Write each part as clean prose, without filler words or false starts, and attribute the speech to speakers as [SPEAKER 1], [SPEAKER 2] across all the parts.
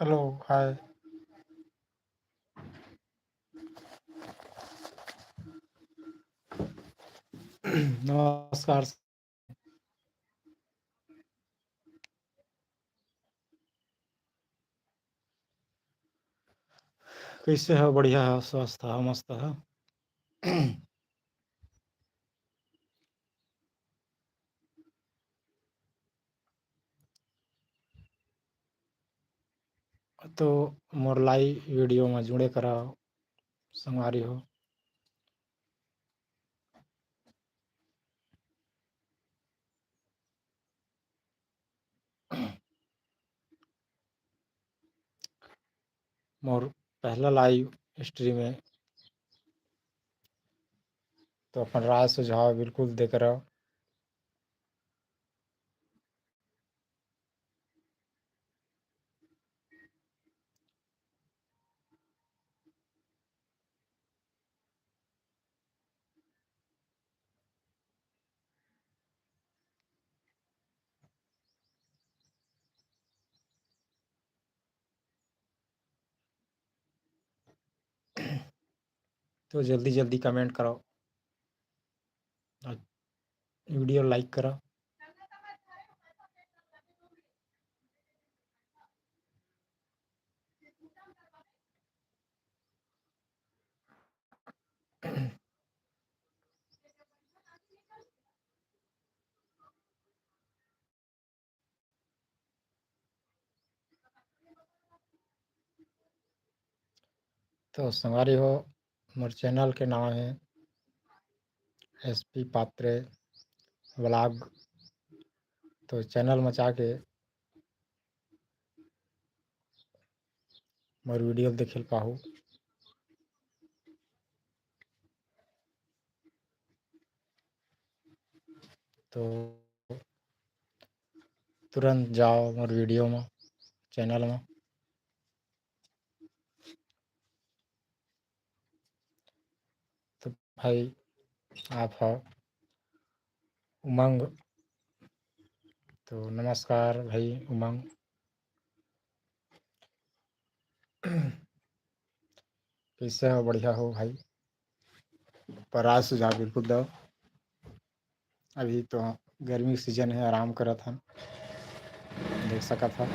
[SPEAKER 1] Hello, हाय। नमस्कार। कैसे हो? बढ़िया हो? स्वस्थ हो? मस्त हो? तो मोर लाई वीडियो में जुड़े करा संगवारी हो। मोर पहला लाइव स्ट्रीम है, तो अपन राय सुझाव बिल्कुल दे करा। तो जल्दी जल्दी कमेंट करो और वीडियो लाइक करो। तो संगवारी हो, मोर चैनल के नाम है SP पात्रे व्लॉग। तो चैनल में जाके मोर वीडियो देखे पाहू। तो तुरंत जाओ मोर वीडियो में, चैनल में। तो भाई आप हो उमंग। तो नमस्कार भाई उमंग। कैसे हो? बढ़िया हो भाई? पर आज सुझाव बिल्कुल दो। अभी तो गर्मी सीजन है, आराम करा था, देख सका था।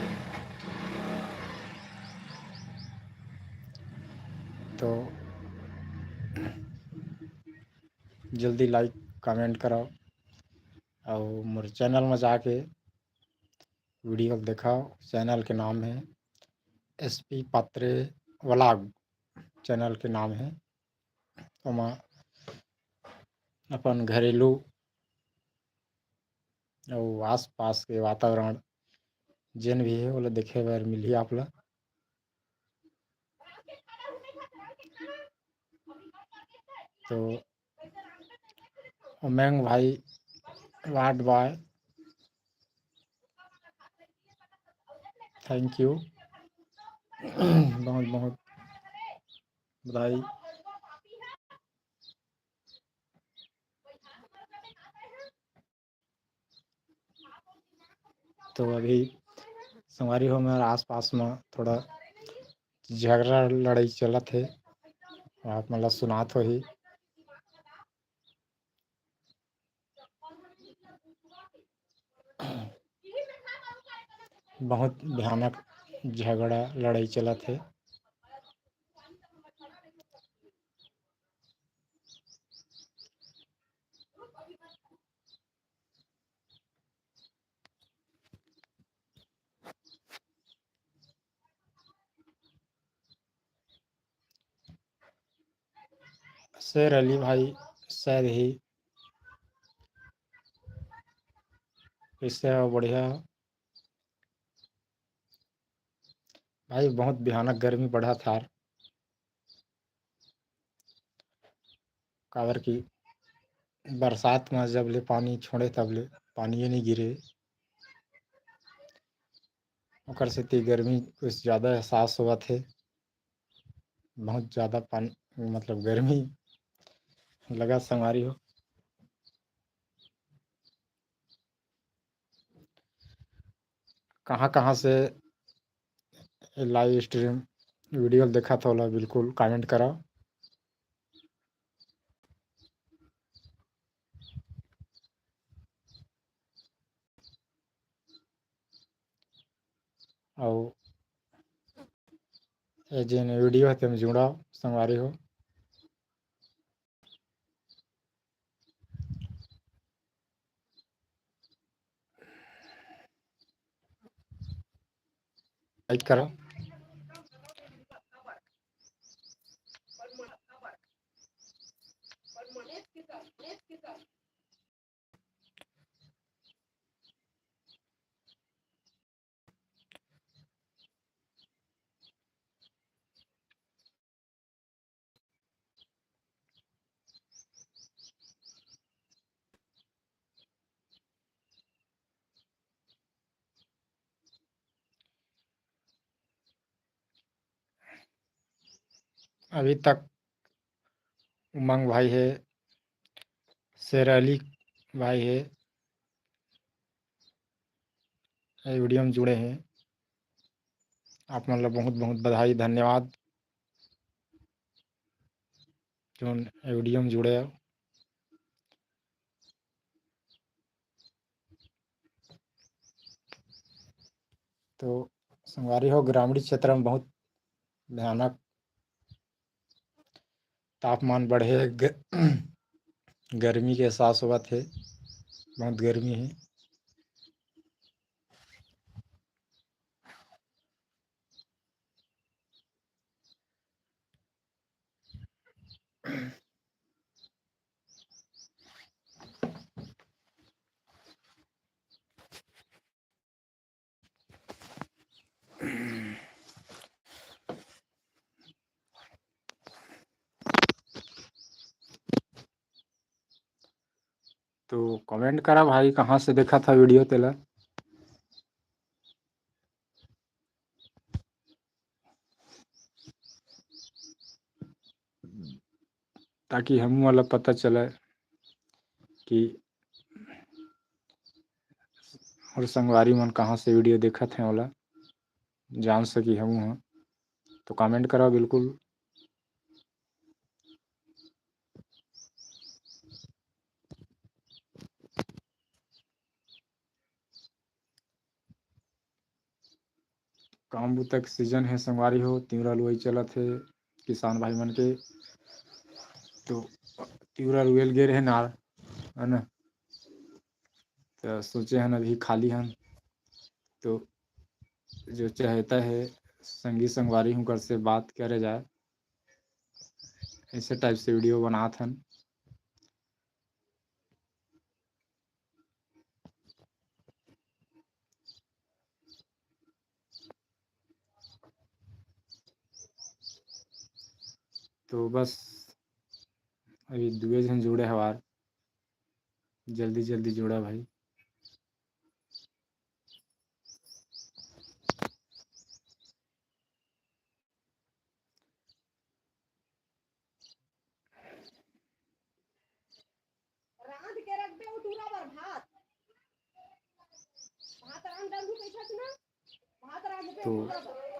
[SPEAKER 1] तो जल्दी लाइक कमेंट करो और मोर चैनल में जाके वीडियो दिखाओ। चैनल के नाम है SP पात्रे व्लॉग, चैनल के नाम है। ओमा अपन घरेलू और आस पास के वातावरण जेन भी है वो देखे बर मिली आप ला। तो उमंग भाई वार्ड बॉय, थैंक यू। बहुत बहुत बधाई। तो अभी संगवारी हो मेरे आस पास में थोड़ा झगड़ा लड़ाई चलत है, आप मतलब सुनात हो ही। बहुत भयानक झगड़ा लड़ाई चलत है। शेर अली भाई शायद ही। इससे बढ़िया भाई, बहुत भयानक गर्मी बढ़ा था। काबर की बरसात में जब ले पानी छोड़े तब ले पानी नहीं गिरे, ओकर सेती गर्मी कुछ ज़्यादा एहसास हुआ थे। बहुत ज़्यादा पानी मतलब गर्मी लगा संगवारी हो। कहाँ कहाँ से लाइव स्ट्रीम वीडियो देखा था वाला बिल्कुल कमेंट करा। और ये जेन वीडियो है तुम जुड़ा संगवारी हो। लाइक करो। अभी तक उमंग भाई है, शेर अली भाई है, ये वीडियो में जुड़े हैं। आप मतलब बहुत बहुत बधाई धन्यवाद जो वीडियो में जुड़े हो। तो संगवारी हो, ग्रामीण क्षेत्र में बहुत भयानक तापमान बढ़े, गर्मी के एहसास हुआ थे, बहुत गर्मी है। तो कमेंट करा भाई, कहाँ से देखा था वीडियो तेला। ताकि हम वाला पता चले कि और संगवारी मन कहाँ से वीडियो देखा थे वाला जान सकी हम वहाँ। तो कमेंट करा बिल्कुल। काम तक सीजन है संगवारी हो, तिवरा लुई चला थे किसान भाई मन के। तो तिवरा लुएल गे रहे नार है ना, तो सोचे हन अभी खाली हन, तो जो चाहता है संगी संगवारी हूँ कर से बात करे जाए, ऐसे टाइप से वीडियो बनात हन। तो बस अभी दुए जन जुड़े हवार, जल्दी जल्दी जुड़ा भाई। तो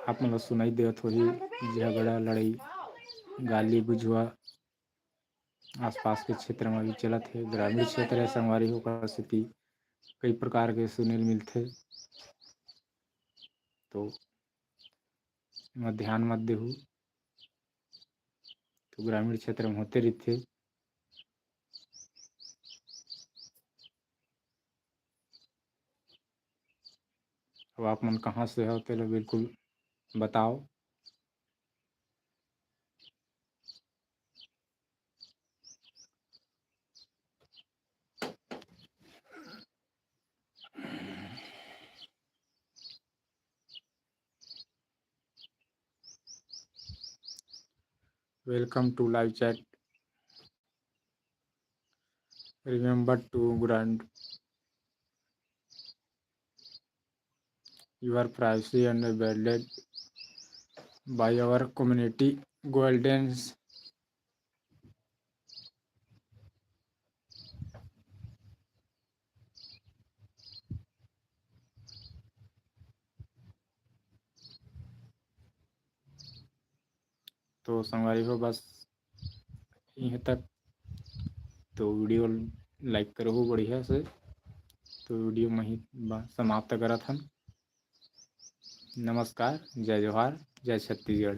[SPEAKER 1] आप मतलब सुनाई देत होही झगड़ा लड़ाई गाली गुजवा आसपास के क्षेत्र में भी चलत है। ग्रामीण क्षेत्र है संगवारी हो का स्थिति कई प्रकार के सुनील मिलते, तो ध्यान मत देहू। तो ग्रामीण क्षेत्र में होते रहते। अब आप मन कहाँ से हो तो बिल्कुल बताओ। Welcome to live chat. Remember to grant your privacy and valued by our community guardians. तो संगवारी हो बस यहाँ तक। तो वीडियो लाइक करो बढ़िया से। तो वीडियो में ही समाप्त करत हन। नमस्कार, जय जोहार, जय छत्तीसगढ़।